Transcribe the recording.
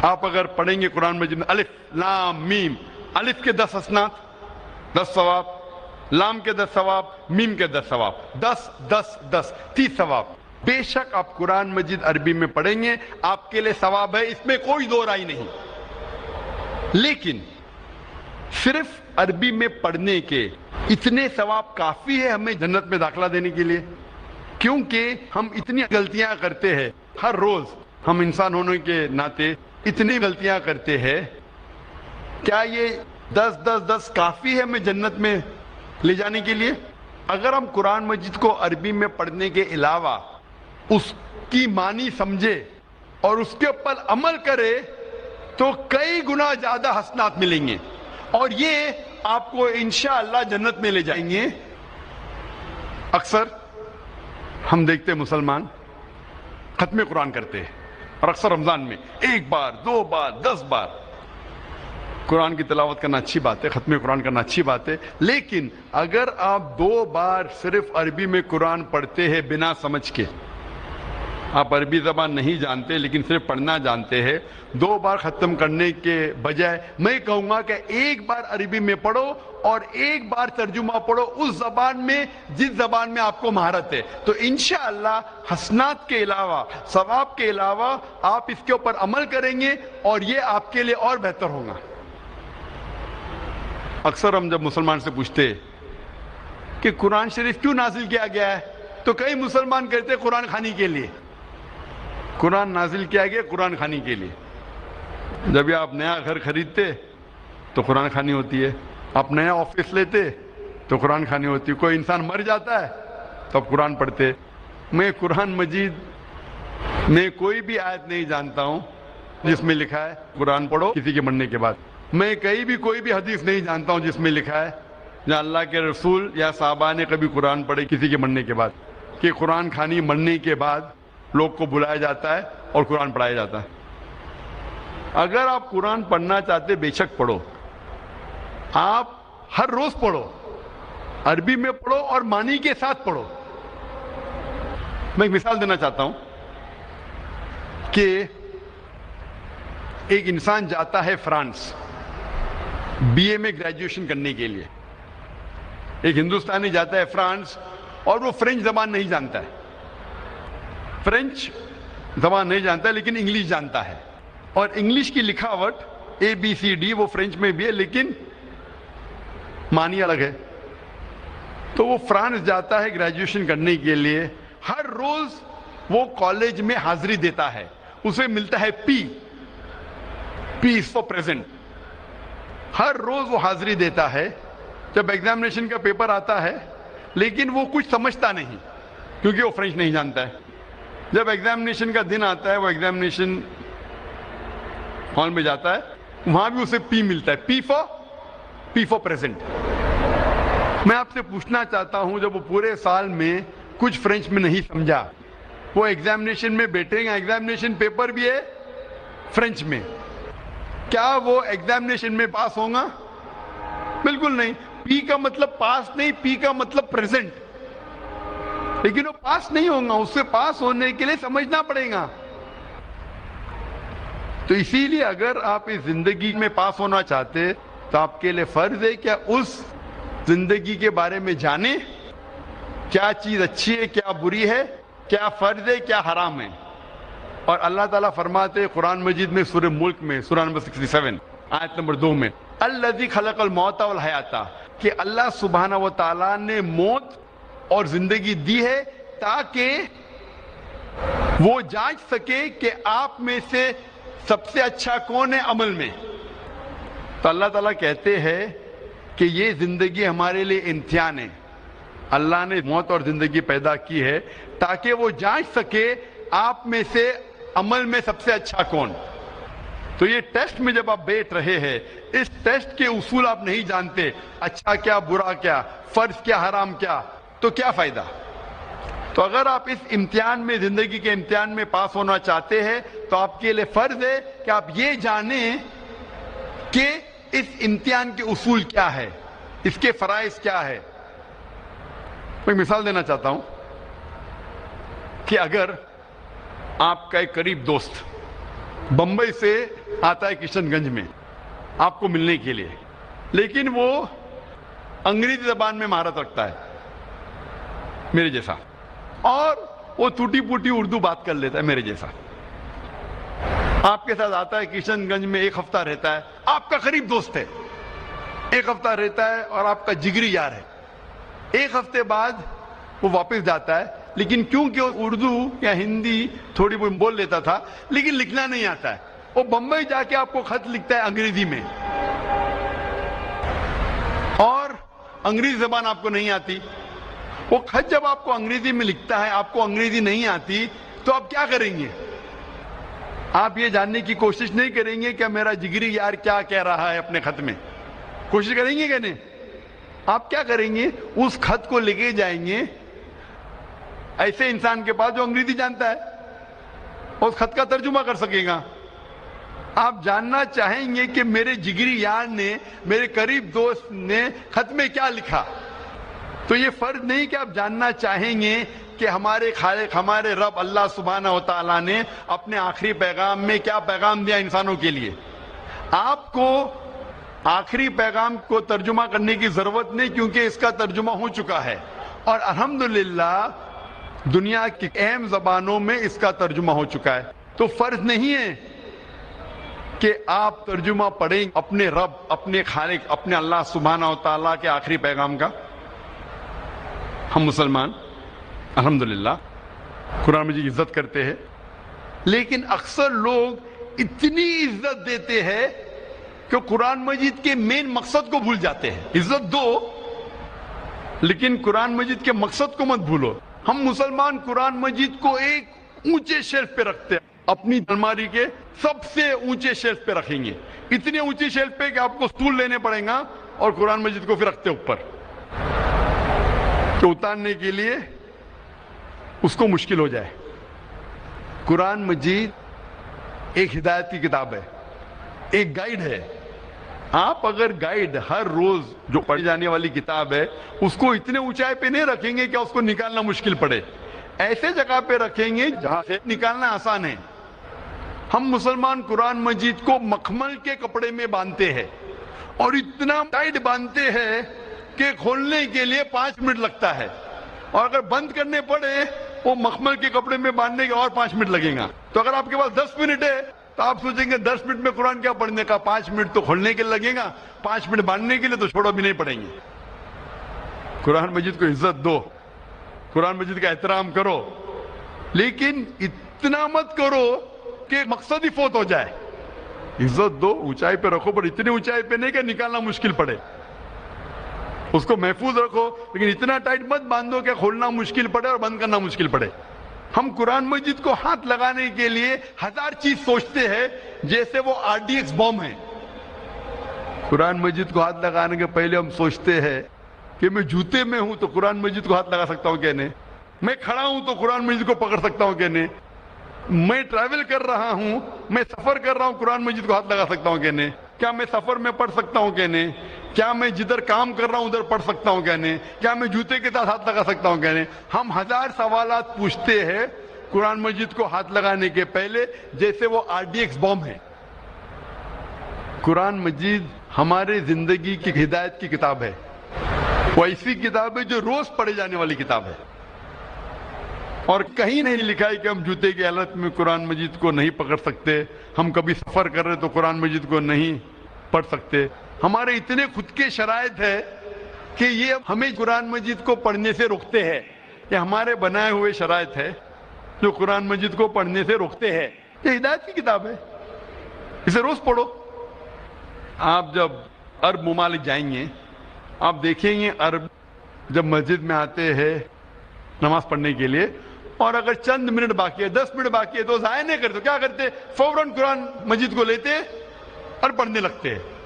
آپ اگر پڑھیں گے قرآن مجید میں الف لام میم، الف کے 10 حسنات 10 ثواب، لام کے 10 ثواب، میم کے 10 ثواب، 10 10 10 30 ثواب۔ بے شک آپ قرآن مجید عربی میں پڑھیں گے آپ کے لیے ثواب ہے، اس میں کوئی دو رائے نہیں۔ لیکن صرف عربی میں پڑھنے کے اتنے ثواب کافی ہے ہمیں جنت میں داخلہ دینے کے لیے؟ کیونکہ ہم اتنی غلطیاں کرتے ہیں ہر روز، ہم انسان ہونے کے ناطے اتنی غلطیاں کرتے ہیں، کیا یہ 10 10 10 کافی ہے ہمیں جنت میں لے جانے کے لیے؟ اگر ہم قرآن مجید کو عربی میں پڑھنے کے علاوہ اس کی معنی سمجھے اور اس کے اوپر عمل کرے تو کئی گنا زیادہ حسنات ملیں گے، اور یہ آپ کو انشاءاللہ جنت میں لے جائیں گے۔ اکثر ہم دیکھتے مسلمان ختم قرآن کرتے ہیں، اور اکثر رمضان میں 1 بار 2 بار 10 بار قرآن کی تلاوت کرنا اچھی بات ہے، ختم قرآن کرنا اچھی بات ہے، لیکن اگر آپ 2 بار صرف عربی میں قرآن پڑھتے ہیں بنا سمجھ کے، آپ عربی زبان نہیں جانتے لیکن صرف پڑھنا جانتے ہیں، 2 بار ختم کرنے کے بجائے میں کہوں گا کہ 1 بار عربی میں پڑھو اور 1 بار ترجمہ پڑھو اس زبان میں جس زبان میں آپ کو مہارت ہے، تو انشاءاللہ حسنات کے علاوہ، ثواب کے علاوہ آپ اس کے اوپر عمل کریں گے اور یہ آپ کے لیے اور بہتر ہوگا۔ اکثر ہم جب مسلمان سے پوچھتے کہ قرآن شریف کیوں نازل کیا گیا ہے، تو کئی مسلمان کہتے قرآن خوانی کے لیے۔ قرآن نازل کیا گیا قرآن خوانی کے لیے۔ جب بھی آپ نیا گھر خریدتے تو قرآن خوانی ہوتی ہے، آپ نیا آفس لیتے تو قرآن خوانی ہوتی ہے، کوئی انسان مر جاتا ہے تو آپ قرآن پڑھتے۔ میں قرآن مجید میں کوئی بھی آیت نہیں جانتا ہوں جس میں لکھا ہے قرآن پڑھو کسی کے مرنے کے بعد۔ میں کہیں بھی کوئی بھی حدیث نہیں جانتا ہوں جس میں لکھا ہے جہاں اللہ کے رسول یا صحابہ نے کبھی قرآن پڑھے کسی کے مرنے کے بعد، کہ قرآن خوانی مرنے کے بعد لوگ کو بلایا جاتا ہے اور قرآن پڑھایا جاتا ہے۔ اگر آپ قرآن پڑھنا چاہتے بے شک پڑھو، آپ ہر روز پڑھو، عربی میں پڑھو اور معنی کے ساتھ پڑھو۔ میں ایک مثال دینا چاہتا ہوں کہ ایک انسان جاتا ہے فرانس بی اے میں گریجویشن کرنے کے لیے۔ ایک ہندوستانی جاتا ہے فرانس اور وہ فرینچ زبان نہیں جانتا ہے، فرینچ زبان نہیں جانتا ہے لیکن انگلش جانتا ہے، اور انگلش کی لکھاوٹ ABCD وہ فرینچ میں بھی ہے لیکن معنی الگ ہے۔ تو وہ فرانس جاتا ہے گریجویشن کرنے کے لیے، ہر روز وہ کالج میں حاضری دیتا ہے، اسے ملتا ہے پی از فار پریزنٹ، ہر روز وہ حاضری دیتا ہے۔ جب ایگزامینیشن کا پیپر آتا ہے لیکن وہ کچھ سمجھتا نہیں کیونکہ وہ فرینچ نہیں جانتا ہے۔ جب ایگزامینیشن کا دن آتا ہے وہ ایگزامینیشن ہال میں جاتا ہے، وہاں بھی اسے پی ملتا ہے، پی فار پریزنٹ۔ میں آپ سے پوچھنا چاہتا ہوں جب وہ پورے سال میں کچھ فرینچ میں نہیں سمجھا، وہ ایگزامینیشن میں بیٹھے گا، ایگزامینیشن پیپر بھی ہے فرینچ میں، کیا وہ ایگزامینیشن میں پاس ہوں گا؟ بالکل نہیں۔ پی کا مطلب پاس نہیں، پی کا مطلب پریزنٹ، لیکن وہ پاس نہیں ہوگا، اس سے پاس ہونے کے لیے سمجھنا پڑے گا۔ تو اسی لیے اگر آپ اس زندگی میں پاس ہونا چاہتے تو آپ کے لیے فرض ہے کہ اس زندگی کے بارے میں جانیں، کیا چیز اچھی ہے کیا بری ہے، کیا فرض ہے کیا حرام ہے۔ اور اللہ تعالیٰ فرماتے قرآن مجید میں سورہ ملک میں سورہ نمبر 67 آیت نمبر 2 میں الذی خلق الموت والحیات، کہ اللہ سبحانہ و تعالیٰ نے موت اور زندگی دی ہے تاکہ وہ جانچ سکے کہ آپ میں سے سب سے اچھا کون ہے عمل میں۔ تو اللہ تعالیٰ کہتے ہیں کہ یہ زندگی ہمارے لیے امتحان ہے، اللہ نے موت اور زندگی پیدا کی ہے تاکہ وہ جانچ سکے آپ میں سے عمل میں سب سے اچھا کون۔ تو یہ ٹیسٹ میں جب آپ بیٹھ رہے ہیں، اس ٹیسٹ کے اصول آپ نہیں جانتے، اچھا کیا برا کیا، فرض کیا حرام کیا، تو کیا فائدہ؟ تو اگر آپ اس امتحان میں، زندگی کے امتحان میں پاس ہونا چاہتے ہیں تو آپ کے لیے فرض ہے کہ آپ یہ جانیں کہ اس امتحان کے اصول کیا ہے، اس کے فرائض کیا ہے۔ میں ایک مثال دینا چاہتا ہوں کہ اگر آپ کا ایک قریب دوست बम्बई से आता है किशनगंज में आपको मिलने के लिए, लेकिन वो अंग्रेजी जबान में महारत रखता है मेरे जैसा, और वो टूटी फूटी उर्दू बात कर लेता है मेरे जैसा। आपके साथ आता है किशनगंज में, एक हफ्ता रहता है, आपका करीब दोस्त है, एक हफ्ता रहता है और आपका जिगरी यार है। एक हफ्ते बाद वो वापस जाता है, लेकिन क्योंकि वो उर्दू या हिंदी थोड़ी बहुत बोल लेता था, लेकिन लिखना नहीं आता है, वो बंबई जाके आपको खत लिखता है अंग्रेजी में, और अंग्रेजी जबान आपको नहीं आती। वो खत जब आपको अंग्रेजी में लिखता है, आपको अंग्रेजी नहीं आती, तो आप क्या करेंगे? आप ये जानने की कोशिश नहीं करेंगे कि मेरा जिगरी यार क्या कह रहा है अपने खत में? कोशिश करेंगे क्या नहीं? आप क्या करेंगे? उस खत को लेके जाएंगे ऐसे इंसान के पास जो अंग्रेजी जानता है, उस खत का तर्जुमा कर सकेगा। आप जानना चाहेंगे कि मेरे जिगरी यार ने, मेरे करीब दोस्त ने खत में क्या लिखा। तो ये फर्ज नहीं कि आप जानना चाहेंगे कि हमारे खालिक, हमारे रब अल्लाह सुब्हानहू व तआला ने अपने आखिरी पैगाम में क्या पैगाम दिया इंसानों के लिए। आपको आखिरी पैगाम को तर्जुमा करने की जरूरत नहीं, क्योंकि इसका तर्जुमा हो चुका है, और अल्हम्दुलिल्लाह दुनिया की अहम जबानों में इसका तर्जुमा हो चुका है। तो फर्ज नहीं है कि आप तर्जुमा पढ़ें अपने रब, अपने खालिक, अपने अल्लाह सुब्हानहू व तआला के आखिरी पैगाम का। हम मुसलमान अल्हम्दुलिल्लाह कुरान मजीद की इज्जत करते हैं, लेकिन अक्सर लोग इतनी इज्जत देते हैं कि कुरान मजीद के मेन मकसद को भूल जाते हैं। इज्जत दो, लेकिन कुरान मजीद के मकसद को मत भूलो। हम मुसलमान कुरान मजीद को एक ऊंचे शेल्फ पे रखते हैं, अपनी अलमारी के सबसे ऊंचे शेल्फ पे रखेंगे, इतने ऊंचे शेल्फ पे कि आपको स्टूल लेने पड़ेगा, और कुरान मजीद को फिर रखते ऊपर, तो उतारने के लिए उसको मुश्किल हो जाए। कुरान मजीद एक हिदायत की किताब है, एक गाइड है। आप अगर गाइड हर रोज जो पढ़ी जाने वाली किताब है उसको इतने ऊंचाई पे नहीं रखेंगे कि उसको निकालना मुश्किल पड़े, ऐसे जगह पे रखेंगे जहां से निकालना आसान है। हम मुसलमान कुरान मजीद को मखमल के कपड़े में बांधते हैं, और इतना टाइट बांधते हैं कि खोलने के लिए 5 मिनट लगता है, और अगर बंद करने पड़े वो मखमल के कपड़े में बांधने के और 5 मिनट लगेगा। तो अगर आपके पास 10 मिनट है तो आप सोचेंगे 10 मिनट में कुरान क्या पढ़ने का, 5 मिनट तो खोलने के लिए लगेगा, 5 मिनट बांधने के लिए तो छोड़ो भी नहीं पड़ेंगे। कुरान मजीद को इज्जत दो, कुरान मजीद का एहतराम करो, लेकिन इतना मत करो कि मकसद ही फौत हो जाए। इज्जत दो, ऊंचाई पे रखो, पर इतनी ऊंचाई पे नहीं कि निकालना मुश्किल पड़े। उसको महफूज रखो, लेकिन इतना टाइट मत बांधो कि खोलना मुश्किल पड़े और बंद करना मुश्किल पड़े। हम कुरान मजीद को हाथ लगाने के लिए 1000 चीज सोचते हैं, जैसे वो RDX बॉम्ब है। कुरान मजीद को हाथ लगाने के पहले हम सोचते हैं कि मैं जूते में हूं तो कुरान मजीद को हाथ लगा सकता हूं क्या नहीं, मैं खड़ा हूं तो कुरान मजीद को पकड़ सकता हूं क्या नहीं, मैं ट्रैवल कर रहा हूं, मैं सफर कर रहा हूं, कुरान मजीद को हाथ लगा सकता हूं क्या नहीं, क्या मैं सफर में पढ़ सकता हूं क्या नहीं, क्या मैं जिधर काम कर रहा हूं उधर पढ़ सकता हूं क्या नहीं, क्या मैं जूते के साथ हाथ लगा सकता हूं क्या नहीं। हम 1000 सवालात पूछते हैं कुरान मजीद को हाथ लगाने के पहले, जैसे वो RDX बॉम्ब है। कुरान मजीद हमारे जिंदगी की हिदायत की किताब है, वो ऐसी किताब है जो रोज पढ़े जाने वाली किताब है, और कहीं नहीं लिखा है कि हम जूते की हालत में कुरान मजीद को नहीं पकड़ सकते, हम कभी सफर कर रहे तो कुरान मजीद को नहीं पढ़ सकते। हमारे इतने खुद के शराइत है कि ये हमें कुरान मजीद को पढ़ने से रोकते हैं। ये हमारे बनाए हुए शराइत है जो कुरान मजीद को पढ़ने से रोकते हैं। ये हिदायत की किताब है, इसे रोज पढ़ो। आप जब अरब मुमालिक जाएंगे, आप देखेंगे अरब जब मस्जिद में आते हैं नमाज पढ़ने के लिए, और अगर चंद मिनट बाकी है, 10 मिनट बाकी है, तो जाया नहीं करते, क्या करते, फौरन कुरान मजीद को लेते और पढ़ने लगते हैं।